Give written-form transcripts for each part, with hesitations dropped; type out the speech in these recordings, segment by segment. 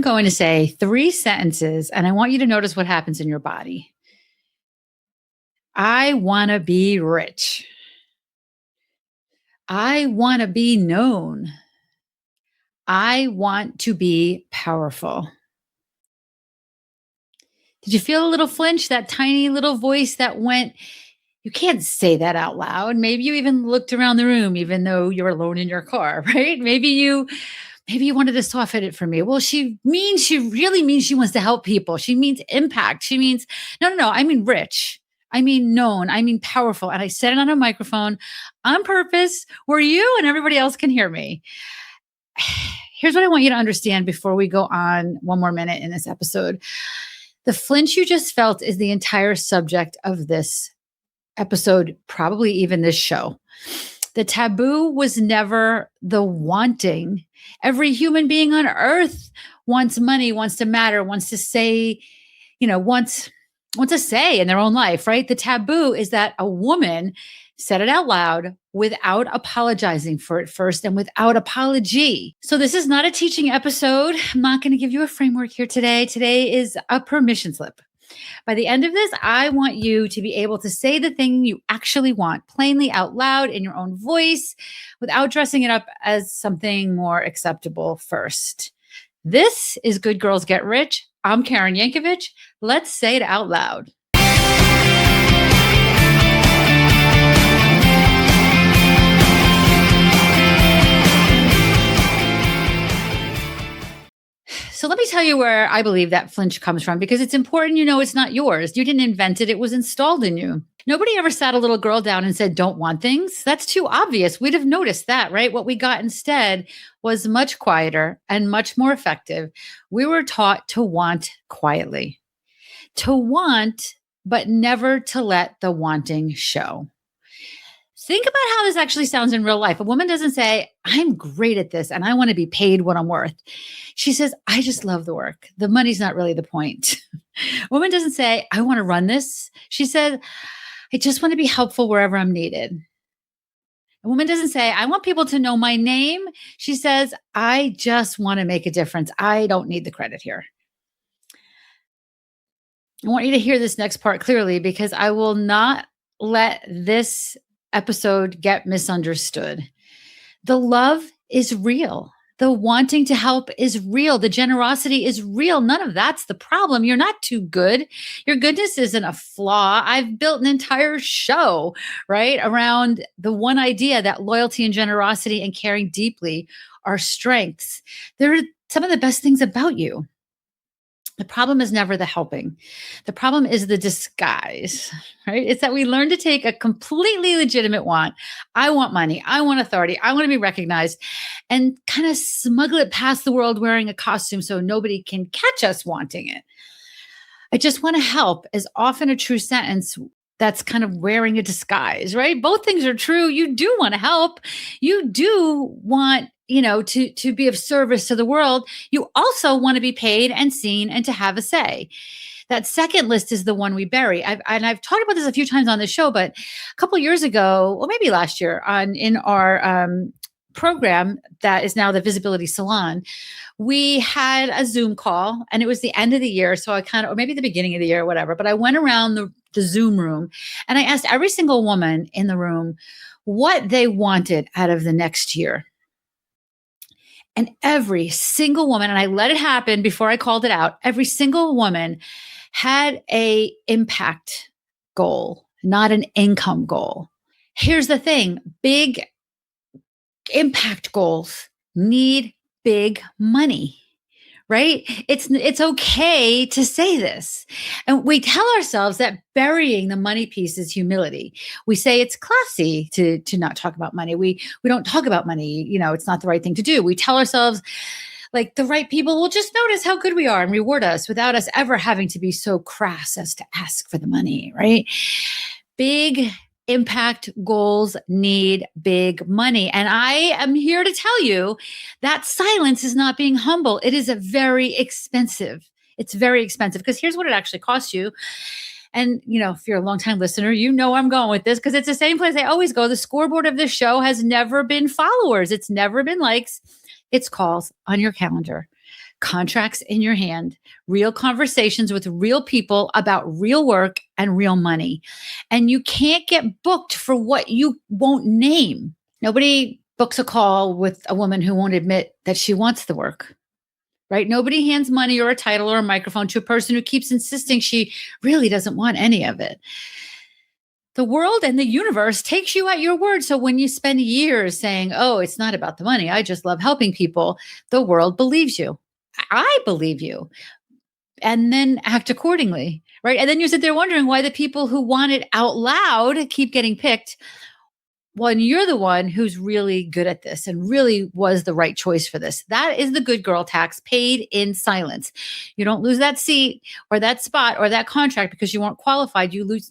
going to say 3 sentences, and I want you to notice what happens in your body. I want to be rich. I want to be known. I want to be powerful. Did you feel a little flinch? That tiny little voice that went, you can't say that out loud. Maybe you even looked around the room, even though you're alone in your car, right? Maybe you wanted to soften it for me. Well, she really means she wants to help people. She means impact. She means, no. I mean rich. I mean known. I mean powerful. And I said it on a microphone on purpose where you and everybody else can hear me. Here's what I want you to understand before we go on one more minute in this episode. The flinch you just felt is the entire subject of this episode, probably even this show. The taboo was never the wanting. Every human being on earth wants money, wants to matter, wants to say, wants a say in their own life, right? The taboo is that a woman said it out loud without apologizing for it first and without apology. So this is not a teaching episode. I'm not going to give you a framework here today. Today is a permission slip. By the end of this, I want you to be able to say the thing you actually want plainly out loud in your own voice without dressing it up as something more acceptable first. This is Good Girls Get Rich. I'm Karen Yankovich. Let's say it out loud. So let me tell you where I believe that flinch comes from, because it's important you know it's not yours. You didn't invent it. It was installed in you. Nobody ever sat a little girl down and said, don't want things. That's too obvious. We'd have noticed that, right? What we got instead was much quieter and much more effective. We were taught to want quietly, to want, but never to let the wanting show. Think about how this actually sounds in real life. A woman doesn't say, I'm great at this and I want to be paid what I'm worth. She says, I just love the work. The money's not really the point. A woman doesn't say, I want to run this. She said, I just want to be helpful wherever I'm needed. A woman doesn't say, I want people to know my name. She says, I just want to make a difference. I don't need the credit here. I want you to hear this next part clearly, because I will not let this episode get misunderstood. The love is real. The wanting to help is real. The generosity is real. None of that's the problem. You're not too good. Your goodness isn't a flaw. I've built an entire show, right, around the one idea that loyalty and generosity and caring deeply are strengths. They're some of the best things about you. The problem is never the helping. The problem is the disguise, right? It's that we learn to take a completely legitimate want. I want money. I want authority. I want to be recognized, and kind of smuggle it past the world wearing a costume so nobody can catch us wanting it. I just want to help is often a true sentence that's kind of wearing a disguise, right? Both things are true. You do want to help. You do want to be of service to the world. You also want to be paid and seen and to have a say. That second list is the one we bury. I've talked about this a few times on the show, but a couple of years ago, or maybe last year, in our program that is now the Visibility Salon, we had a Zoom call, and it was the end of the year. So or maybe the beginning of the year, or whatever, but I went around the Zoom room and I asked every single woman in the room what they wanted out of the next year. And every single woman, and I let it happen before I called it out, every single woman had an impact goal, not an income goal. Here's the thing, big impact goals need big money, right? It's okay to say this. And we tell ourselves that burying the money piece is humility. We say it's classy to not talk about money. We don't talk about money. It's not the right thing to do. We tell ourselves like the right people will just notice how good we are and reward us without us ever having to be so crass as to ask for the money, right? Big impact goals need big money. And I am here to tell you that silence is not being humble. It is very expensive. It's very expensive, because here's what it actually costs you. And, if you're a longtime listener, I'm going with this because it's the same place I always go. The scoreboard of this show has never been followers. It's never been likes. It's calls on your calendar. contracts in your hand, real conversations with real people about real work and real money. And you can't get booked for what you won't name. Nobody books a call with a woman who won't admit that she wants the work, right? Nobody hands money or a title or a microphone to a person who keeps insisting she really doesn't want any of it. The world and the universe takes you at your word. So when you spend years saying, oh, it's not about the money, I just love helping people, the world believes you. I believe you. And then act accordingly, right? And then you sit there wondering why the people who want it out loud keep getting picked when you're the one who's really good at this and really was the right choice for this. That is the good girl tax paid in silence. You don't lose that seat or that spot or that contract because you weren't qualified. You lose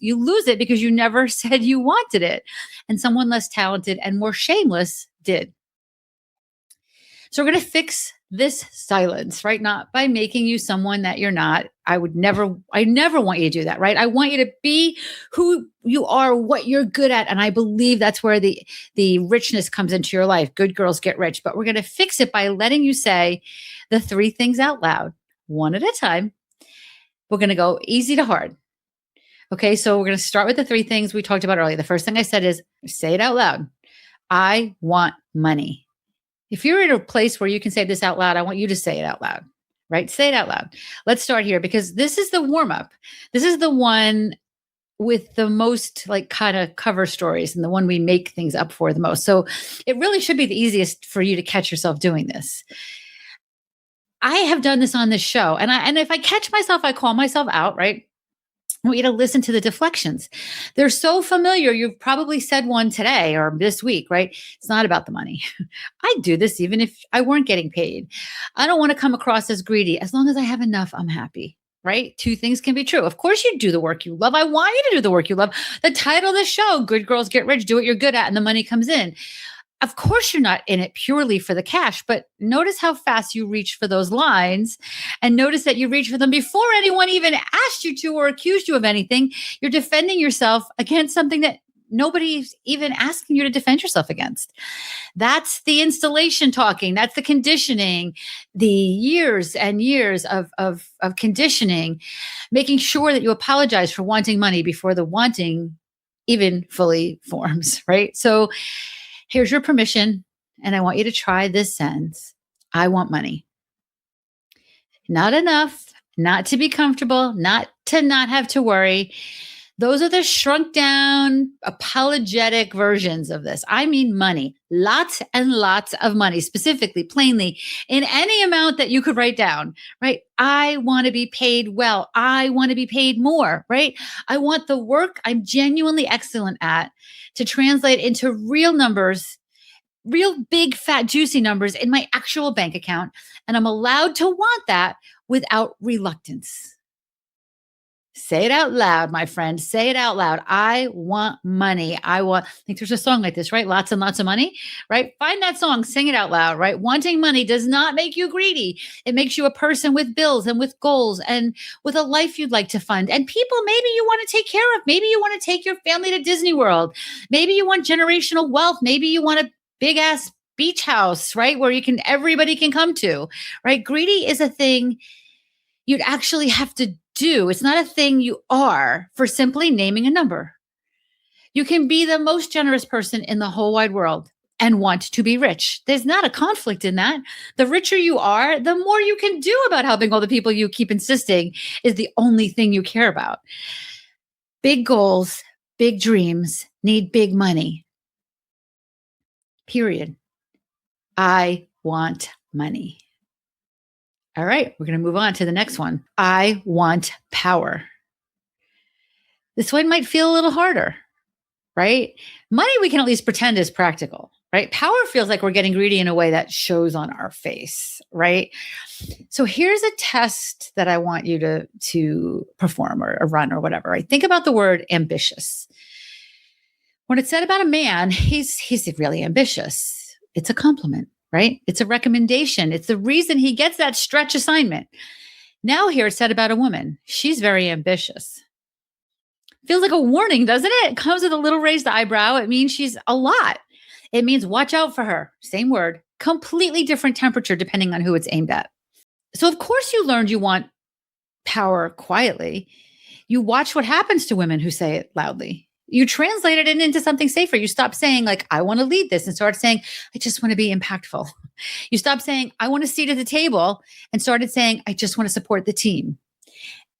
it because you never said you wanted it. And someone less talented and more shameless did. So we're going to fix this silence, right? Not by making you someone that you're not. I never want you to do that, right? I want you to be who you are, what you're good at. And I believe that's where the richness comes into your life. Good girls get rich. But we're going to fix it by letting you say the three things out loud, one at a time. We're going to go easy to hard. Okay, so we're going to start with the three things we talked about earlier. The first thing I said is say it out loud. I want money. If you're in a place where you can say this out loud, I want you to say it out loud, right? Say it out loud. Let's start here because this is the warm up. This is the one with the most like kind of cover stories and the one we make things up for the most. So it really should be the easiest for you to catch yourself doing this. I have done this on this show and if I catch myself, I call myself out, right? I want you to listen to the deflections. They're so familiar. You've probably said one today or this week, right? It's not about the money. I'd do this even if I weren't getting paid. I don't want to come across as greedy. As long as I have enough, I'm happy, right? Two things can be true. Of course you do the work you love. I want you to do the work you love. The title of the show, Good Girls Get Rich, do what you're good at and the money comes in. Of course, you're not in it purely for the cash, but notice how fast you reach for those lines and notice that you reach for them before anyone even asked you to or accused you of anything. You're defending yourself against something that nobody's even asking you to defend yourself against. That's the installation talking. That's the conditioning, the years and years of conditioning, making sure that you apologize for wanting money before the wanting even fully forms, right? So here's your permission, and I want you to try this sentence. I want money. Not enough, not to be comfortable, not to not have to worry. Those are the shrunk down, apologetic versions of this. I mean money, lots and lots of money, specifically, plainly, in any amount that you could write down, right? I want to be paid well. I want to be paid more, right? I want the work I'm genuinely excellent at to translate into real numbers, real big, fat, juicy numbers in my actual bank account. And I'm allowed to want that without reluctance. Say it out loud, my friend. Say it out loud. I want money. I think there's a song like this, right? Lots and lots of money, right? Find that song, sing it out loud, right? Wanting money does not make you greedy. It makes you a person with bills and with goals and with a life you'd like to fund. And people maybe you want to take care of. Maybe you want to take your family to Disney World. Maybe you want generational wealth. Maybe you want a big ass beach house, right? Where everybody can come to, right? Greedy is a thing you'd actually have to do. It's not a thing you are for simply naming a number. You can be the most generous person in the whole wide world and want to be rich. There's not a conflict in that. The richer you are, the more you can do about helping all the people you keep insisting is the only thing you care about. Big goals, big dreams need big money. Period. I want money. All right, we're going to move on to the next one. I want power. This one might feel a little harder, right? Money, we can at least pretend is practical, right? Power feels like we're getting greedy in a way that shows on our face, right? So here's a test that I want you to perform or run or whatever, right? Think about the word ambitious. When it's said about a man, he's really ambitious. It's a compliment. Right? It's a recommendation. It's the reason he gets that stretch assignment. Now here it's said about a woman. She's very ambitious. Feels like a warning, doesn't it? It comes with a little raised eyebrow. It means she's a lot. It means watch out for her. Same word, completely different temperature depending on who it's aimed at. So, of course, you learned you want power quietly. You watch what happens to women who say it loudly. You translated it into something safer. You stop saying, like, I want to lead this and start saying, I just want to be impactful. You stop saying, I want a seat at the table and started saying, I just want to support the team.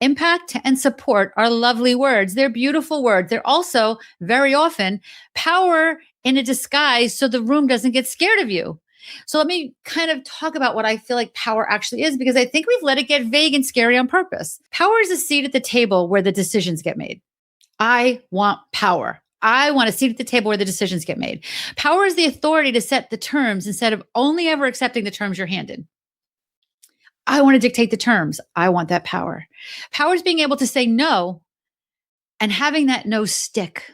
Impact and support are lovely words. They're beautiful words. They're also very often power in a disguise so the room doesn't get scared of you. So let me kind of talk about what I feel like power actually is, because I think we've let it get vague and scary on purpose. Power is a seat at the table where the decisions get made. I want power. I want a seat at the table where the decisions get made. Power is the authority to set the terms instead of only ever accepting the terms you're handed. I want to dictate the terms. I want that power. Power is being able to say no and having that no stick.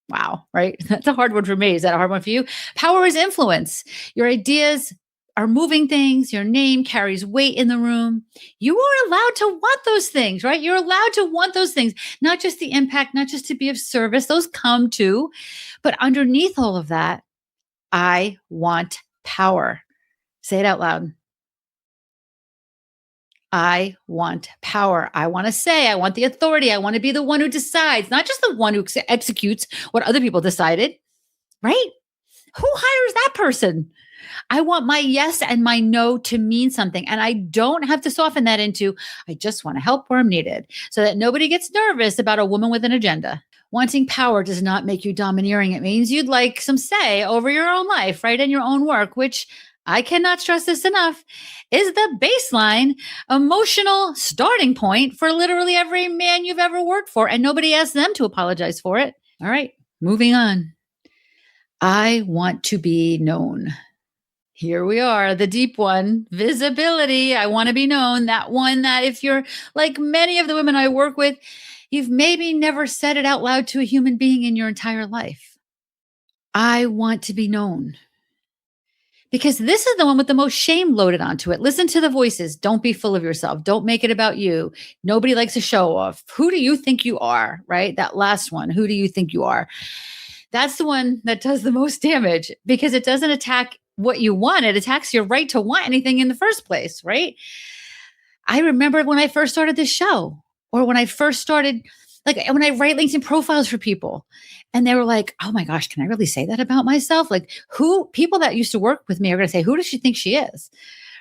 Wow, right? That's a hard one for me. Is that a hard one for you? Power is influence. Your ideas are moving things. Your name carries weight in the room. You are allowed to want those things, right? You're allowed to want those things, not just the impact, not just to be of service. Those come too. But underneath all of that, I want power. Say it out loud. I want power. I want to say, I want the authority. I want to be the one who decides, not just the one who executes what other people decided, right? Who hires that person? I want my yes and my no to mean something. And I don't have to soften that into, I just want to help where I'm needed so that nobody gets nervous about a woman with an agenda. Wanting power does not make you domineering. It means you'd like some say over your own life, right? And your own work, which I cannot stress this enough, is the baseline emotional starting point for literally every man you've ever worked for. And nobody asked them to apologize for it. All right, moving on. I want to be known. Here we are, the deep one, visibility. I want to be known. That one that if you're like many of the women I work with, you've maybe never said it out loud to a human being in your entire life. I want to be known. Because this is the one with the most shame loaded onto it. Listen to the voices. Don't be full of yourself. Don't make it about you. Nobody likes a show off. Who do you think you are, right? That last one. Who do you think you are? That's the one that does the most damage because it doesn't attack what you want. It attacks your right to want anything in the first place, right? I remember when I first started this show or when I first started, like when I write LinkedIn profiles for people and they were like, oh my gosh, can I really say that about myself? Like people that used to work with me are going to say, who does she think she is?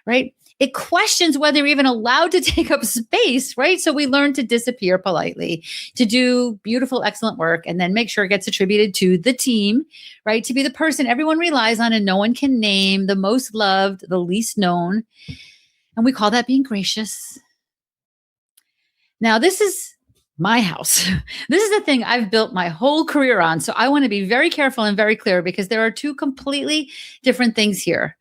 Right? It questions whether you're even allowed to take up space, right? So we learn to disappear politely, to do beautiful, excellent work, and then make sure it gets attributed to the team, right? To be the person everyone relies on and no one can name, the most loved, the least known. And we call that being gracious. Now, this is my house. This is the thing I've built my whole career on. So I want to be very careful and very clear because there are two completely different things here.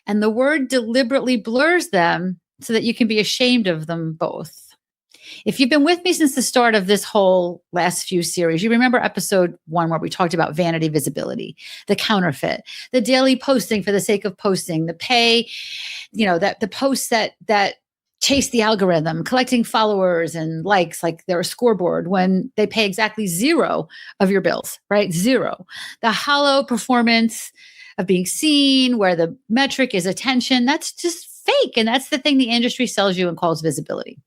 And the word deliberately blurs them so that you can be ashamed of them both. If you've been with me since the start of this whole last few series, you remember episode 1 where we talked about vanity visibility, the counterfeit, the daily posting for the sake of posting, the pay, that the posts that chase the algorithm, collecting followers and likes like they're a scoreboard when they pay exactly zero of your bills, right? Zero. The hollow performance of being seen where the metric is attention. That's just fake. And that's the thing the industry sells you and calls visibility.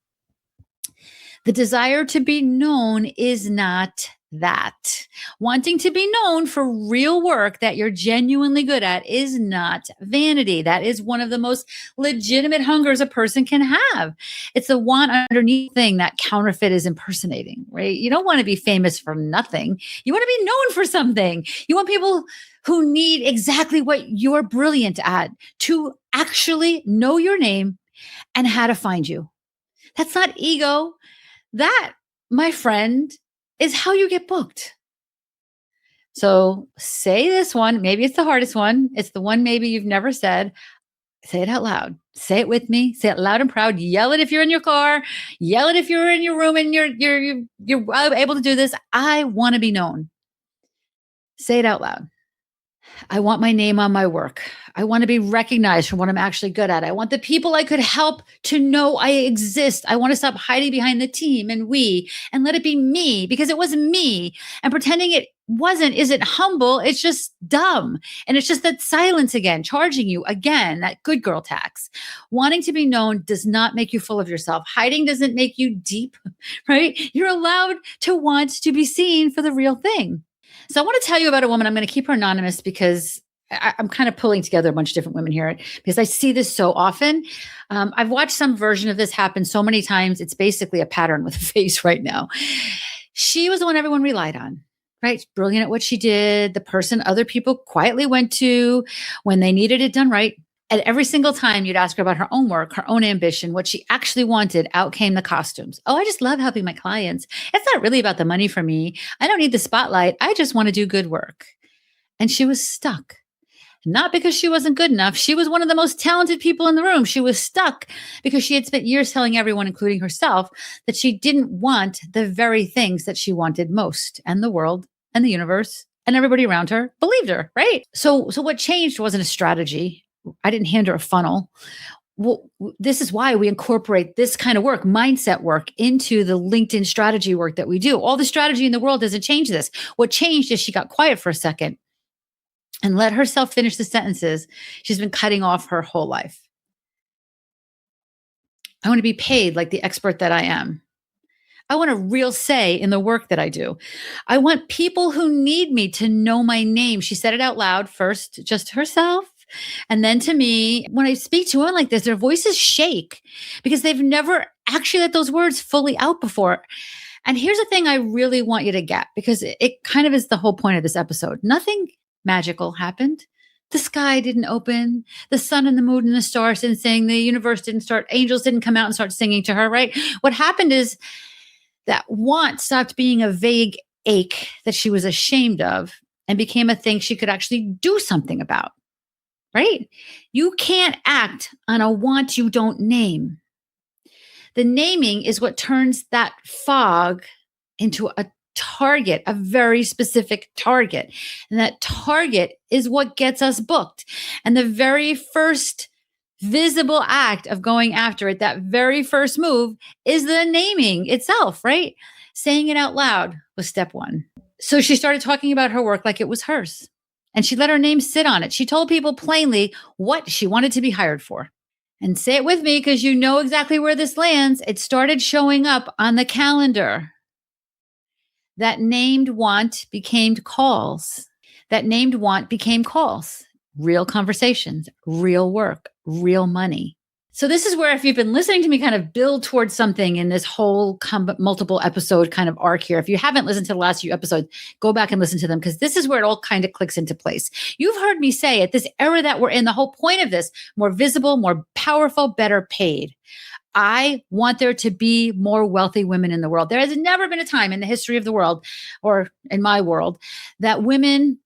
The desire to be known is not that. Wanting to be known for real work that you're genuinely good at is not vanity. That is one of the most legitimate hungers a person can have. It's the want underneath thing that counterfeit is impersonating, right? You don't want to be famous for nothing. You want to be known for something. You want people who need exactly what you're brilliant at to actually know your name and how to find you. That's not ego. That, my friend, is how you get booked. So say this one. Maybe it's the hardest one. It's the one maybe you've never said. Say it out loud. Say it with me. Say it loud and proud. Yell it if you're in your car. Yell it if you're in your room and you're able to do this. I want to be known. Say it out loud. I want my name on my work. I want to be recognized for what I'm actually good at. I want the people I could help to know I exist. I want to stop hiding behind the team and we and let it be me because it was me and pretending it isn't humble. It's just dumb. And it's just that silence again, charging you again, that good girl tax. Wanting to be known does not make you full of yourself. Hiding doesn't make you deep, right? You're allowed to want to be seen for the real thing. So I want to tell you about a woman. I'm going to keep her anonymous because I'm kind of pulling together a bunch of different women here because I see this so often. I've watched some version of this happen so many times. It's basically a pattern with a face right now. She was the one everyone relied on, right? Brilliant at what she did, the person other people quietly went to when they needed it done right. And every single time you'd ask her about her own work, her own ambition, what she actually wanted, out came the costumes. Oh, I just love helping my clients. It's not really about the money for me. I don't need the spotlight. I just want to do good work. And she was stuck. Not because she wasn't good enough. She was one of the most talented people in the room. She was stuck because she had spent years telling everyone, including herself, that she didn't want the very things that she wanted most. And the world and the universe and everybody around her believed her, right? So what changed wasn't a strategy. I didn't hand her a funnel. Well, this is why we incorporate this kind of work, mindset work, into the LinkedIn strategy work that we do. All the strategy in the world doesn't change this. What changed is she got quiet for a second and let herself finish the sentences she's been cutting off her whole life. I want to be paid like the expert that I am. I want a real say in the work that I do. I want people who need me to know my name. She said it out loud first, just to herself, and then to me. When I speak to women like this, their voices shake because they've never actually let those words fully out before. And here's the thing I really want you to get, because it kind of is the whole point of this episode. Nothing magical happened. The sky didn't open. The sun and the moon and the stars didn't sing. The universe didn't start. Angels didn't come out and start singing to her, right? What happened is that want stopped being a vague ache that she was ashamed of and became a thing she could actually do something about, right? You can't act on a want you don't name. The naming is what turns that fog into a target, a very specific target. And that target is what gets us booked. And the very first visible act of going after it, that very first move, is the naming itself, right? Saying it out loud was step one. So she started talking about her work like it was hers. And she let her name sit on it. She told people plainly what she wanted to be hired for. And say it with me because you know exactly where this lands. It started showing up on the calendar. That named want became calls. That named want became calls. Real conversations, real work, real money. So this is where, if you've been listening to me kind of build towards something in this whole multiple episode kind of arc here, if you haven't listened to the last few episodes, go back and listen to them, because this is where it all kind of clicks into place. You've heard me say, at this era that we're in, the whole point of this: more visible, more powerful, better paid. I want there to be more wealthy women in the world. There has never been a time in the history of the world, or in my world, that women's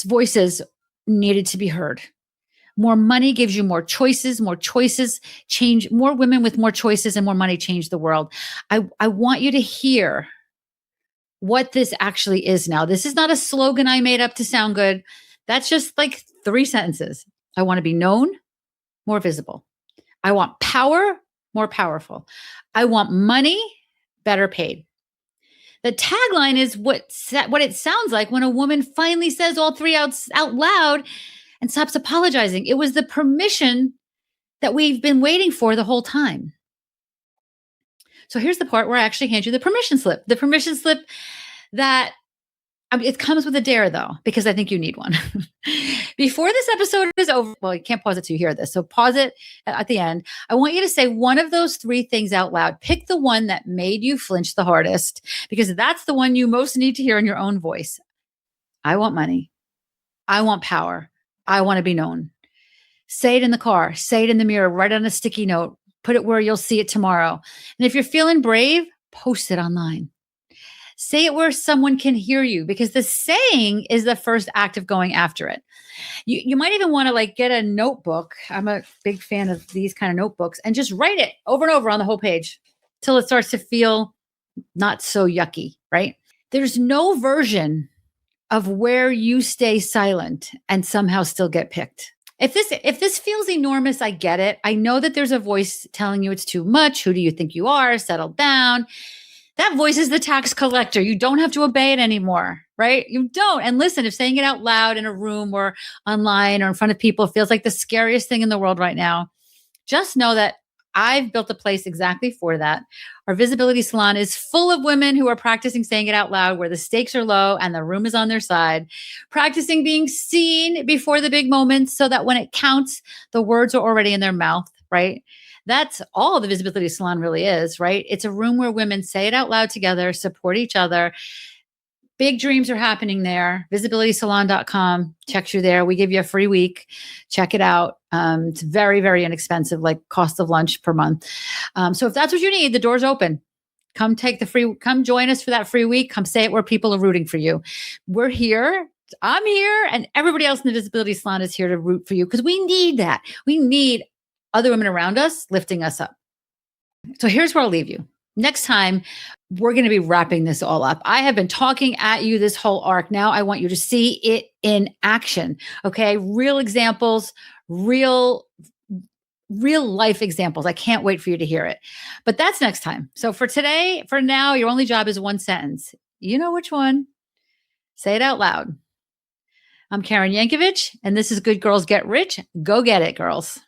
voices needed to be heard. More money gives you more choices change, more women with more choices and more money change the world. I want you to hear what this actually is now. This is not a slogan I made up to sound good. That's just like 3 sentences. I want to be known, more visible. I want power, more powerful. I want money, better paid. The tagline is what it sounds like when a woman finally says all 3 out loud and stops apologizing. It was the permission that we've been waiting for the whole time. So here's the part where I actually hand you the permission slip. The permission slip that, it comes with a dare, though, because I think you need one. Before this episode is over, well, you can't pause it till you hear this, so pause it at the end. I want you to say one of those 3 things out loud. Pick the one that made you flinch the hardest, because that's the one you most need to hear in your own voice. I want money. I want power. I want to be known. Say it in the car. Say it in the mirror. Write on a sticky note. Put it where you'll see it tomorrow. And if you're feeling brave, post it online. Say it where someone can hear you, because the saying is the first act of going after it. You might even want to get a notebook. I'm a big fan of these kind of notebooks, and just write it over and over on the whole page till it starts to feel not so yucky, right? There's no version of where you stay silent and somehow still get picked. If this feels enormous, I get it. I know that there's a voice telling you it's too much. Who do you think you are? Settle down. That voice is the tax collector. You don't have to obey it anymore, right? You don't. And listen, if saying it out loud in a room or online or in front of people feels like the scariest thing in the world right now, just know that I've built a place exactly for that. Our visibility salon is full of women who are practicing saying it out loud where the stakes are low and the room is on their side, practicing being seen before the big moments so that when it counts, the words are already in their mouth, right? That's all the visibility salon really is, right? It's a room where women say it out loud together, support each other. Big dreams are happening there. Visibilitysalon.com. Checks you there. We give you a free week. Check it out. It's very, very inexpensive, like cost of lunch per month. So if that's what you need, the door's open. Come come join us for that free week. Come say it where people are rooting for you. We're here. I'm here. And everybody else in the Visibility Salon is here to root for you because we need that. We need other women around us lifting us up. So here's where I'll leave you. Next time, we're going to be wrapping this all up. I have been talking at you this whole arc. Now I want you to see it in action. Okay. Real examples, real life examples. I can't wait for you to hear it. But that's next time. So for today, for now, your only job is one sentence. You know which one? Say it out loud. I'm Karen Yankovich, and this is Good Girls Get Rich. Go get it, girls.